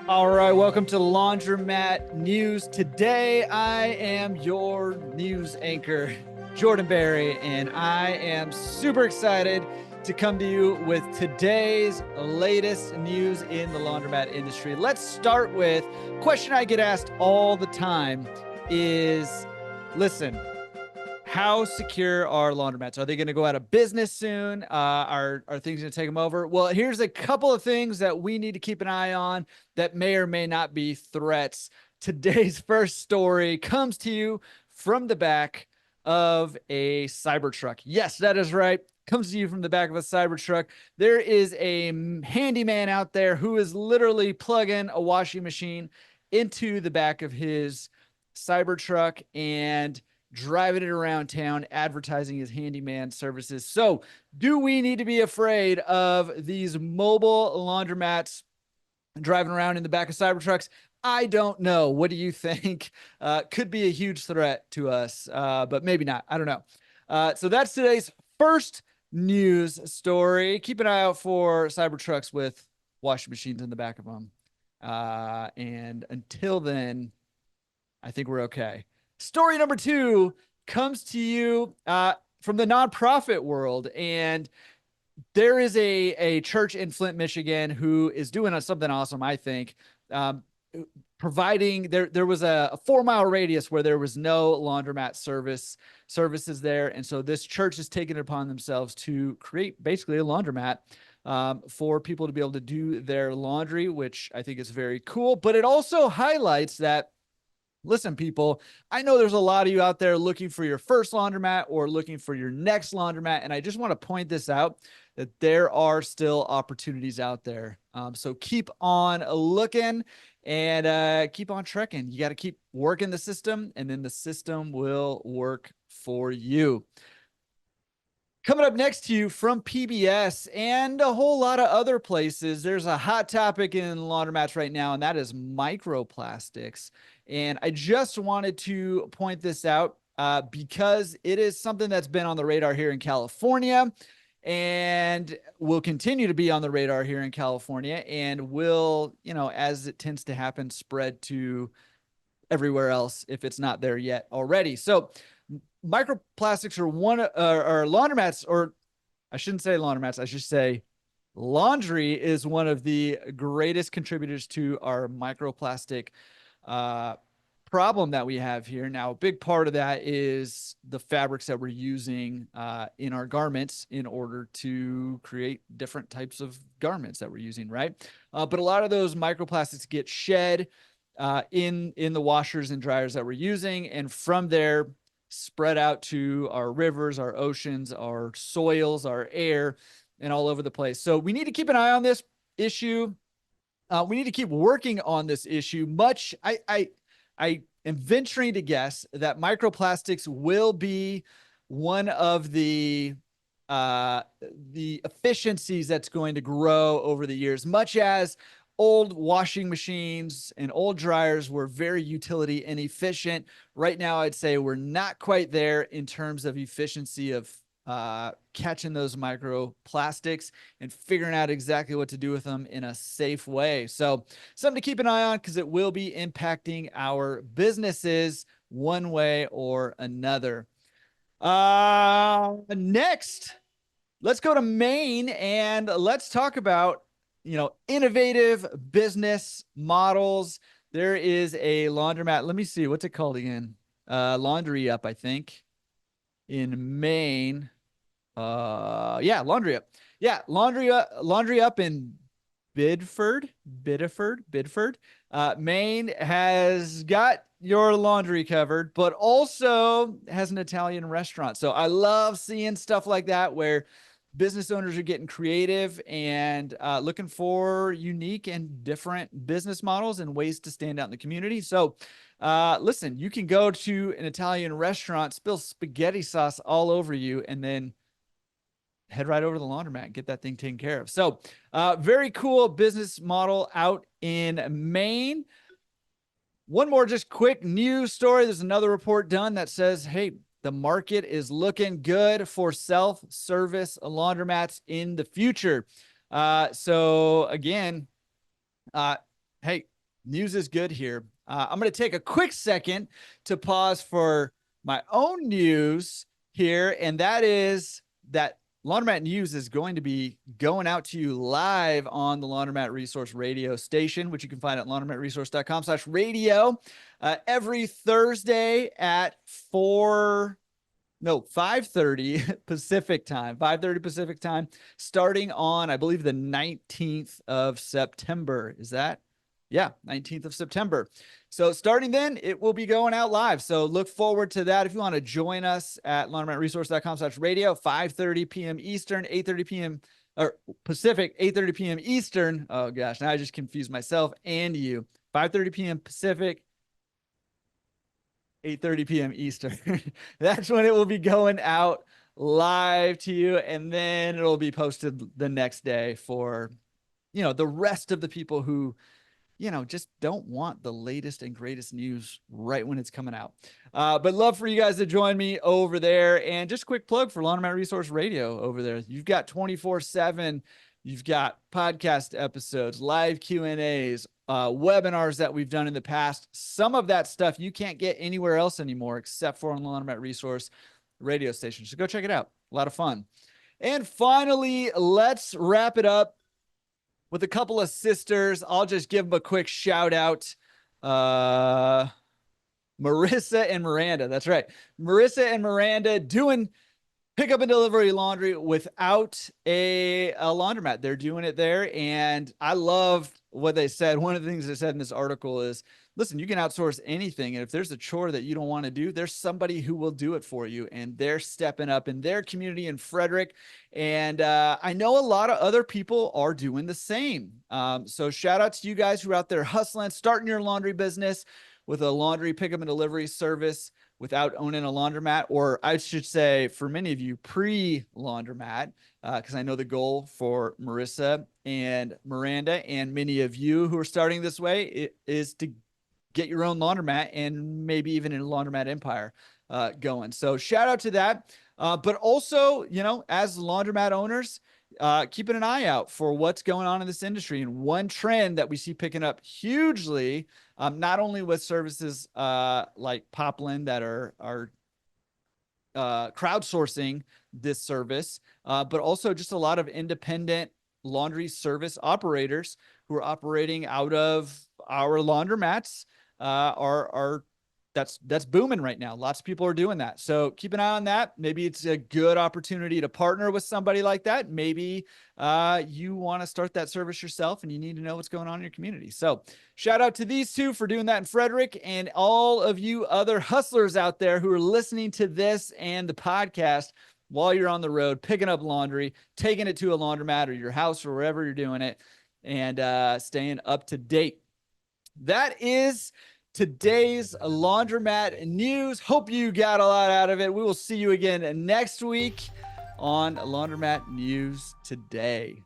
All right, welcome to Laundromat News. Today, I am your news anchor, Jordan Berry, and I am super excited to come to you with today's latest news in the laundromat industry. Let's start with a question I get asked all the time is, listen, how secure are laundromats? Are they going to go out of business soon? Are things going to take them over? Well, here's a couple of things that we need to keep an eye on that may or may not be threats. Today's first story comes to you from the back of a Cybertruck. Yes, that is right. Comes to you from the back of a Cybertruck. There is a handyman out there who is literally plugging a washing machine into the back of his Cybertruck and driving it around town, advertising his handyman services. So, do we need to be afraid of these mobile laundromats driving around in the back of Cybertrucks? I don't know. What do you think? Could be a huge threat to us, but maybe not. I don't know. So that's today's first news story. Keep an eye out for Cybertrucks with washing machines in the back of them. And until then, I think we're okay. Story number two comes to you from the nonprofit world. And there is a church in Flint, Michigan, who is doing something awesome, I think. Providing there was a 4-mile radius where there was no laundromat services there. And so this church has taken it upon themselves to create basically a laundromat for people to be able to do their laundry, which I think is very cool. But it also highlights that, listen, people, I know there's a lot of you out there looking for your first laundromat or looking for your next laundromat. And I just want to point this out, that there are still opportunities out there. So keep on looking and keep on trekking. You got to keep working the system, and then the system will work for you. Coming up next to you from PBS and a whole lot of other places, there's a hot topic in laundromats right now, and that is microplastics. And I just wanted to point this out because it is something that's been on the radar here in California and will continue to be on the radar here in California, and will, as it tends to happen, spread to everywhere else if it's not there yet already. So microplastics are or laundromats, or I shouldn't say laundromats, I should say laundry is one of the greatest contributors to our microplastic problem that we have here. Now, a big part of that is the fabrics that we're using in our garments in order to create different types of garments that we're using, right? But a lot of those microplastics get shed in the washers and dryers that we're using, and from there spread out to our rivers, our oceans, our soils, our air, and all over the place. So we need to keep an eye on this issue. We need to keep working on this issue. I am venturing to guess that microplastics will be one of the efficiencies that's going to grow over the years, much as old washing machines and old dryers were very utility and efficient. Right now, I'd say we're not quite there in terms of efficiency of catching those microplastics and figuring out exactly what to do with them in a safe way. So something to keep an eye on, because it will be impacting our businesses one way or another. Next, let's go to Maine and let's talk about innovative business models. There is a laundromat. Let me see. What's it called again? Laundry Up, I think, in Maine. Laundry Up. Yeah, Laundry Up in Bidford. Maine has got your laundry covered, but also has an Italian restaurant. So I love seeing stuff like that where business owners are getting creative and looking for unique and different business models and ways to stand out in the community. So listen, you can go to an Italian restaurant, spill spaghetti sauce all over you, and then head right over to the laundromat and get that thing taken care of. So very cool business model out in Maine. One more just quick news story. There's another report done that says, hey, the market is looking good for self-service laundromats in the future. So again, Hey, news is good here. I'm going to take a quick second to pause for my own news here, and that is that Laundromat News is going to be going out to you live on the Laundromat Resource radio station, which you can find at laundromatresource.com/radio every Thursday at 5:30 Pacific time, 5:30 Pacific time, starting on, I believe, the 19th of September. Is that? Yeah, 19th of September. So starting then, it will be going out live. So look forward to that. If you want to join us at laundromatresource.com/radio, 5:30 p.m. Eastern, 8:30 p.m. or Pacific, 8:30 p.m. Eastern. Oh gosh, now I just confused myself and you. 5:30 p.m. Pacific, 8:30 p.m. Eastern. That's when it will be going out live to you. And then it'll be posted the next day for, the rest of the people who, just don't want the latest and greatest news right when it's coming out. But love for you guys to join me over there. And just a quick plug for Laundromat Resource Radio over there. You've got 24/7. You've got podcast episodes, live Q&As, webinars that we've done in the past. Some of that stuff you can't get anywhere else anymore except for on the Laundromat Resource radio station. So go check it out. A lot of fun. And finally, let's wrap it up with a couple of sisters. I'll just give them a quick shout out. Marissa and Miranda. That's right. Marissa and Miranda doing pickup and delivery laundry without a laundromat. They're doing it there. And I love what they said. One of the things they said in this article is, listen, you can outsource anything. And if there's a chore that you don't want to do, there's somebody who will do it for you. And they're stepping up in their community in Frederick. And I know a lot of other people are doing the same. So shout out to you guys who are out there hustling, starting your laundry business with a laundry pickup and delivery service without owning a laundromat, or I should say for many of you pre-laundromat, because I know the goal for Marissa and Miranda and many of you who are starting this way is to get your own laundromat and maybe even a laundromat empire going. So shout out to that. But also, as laundromat owners, keeping an eye out for what's going on in this industry. And one trend that we see picking up hugely, not only with services like Poplin that are crowdsourcing this service, but also just a lot of independent laundry service operators who are operating out of our laundromats that's booming right now. Lots of people are doing that. So keep an eye on that. Maybe it's a good opportunity to partner with somebody like that. Maybe you want to start that service yourself and you need to know what's going on in your community. So shout out to these two for doing that in Frederick, and all of you other hustlers out there who are listening to this and the podcast while you're on the road, picking up laundry, taking it to a laundromat or your house or wherever you're doing it, and staying up to date. That is today's laundromat news. Hope you got a lot out of it. We will see you again next week on Laundromat News Today.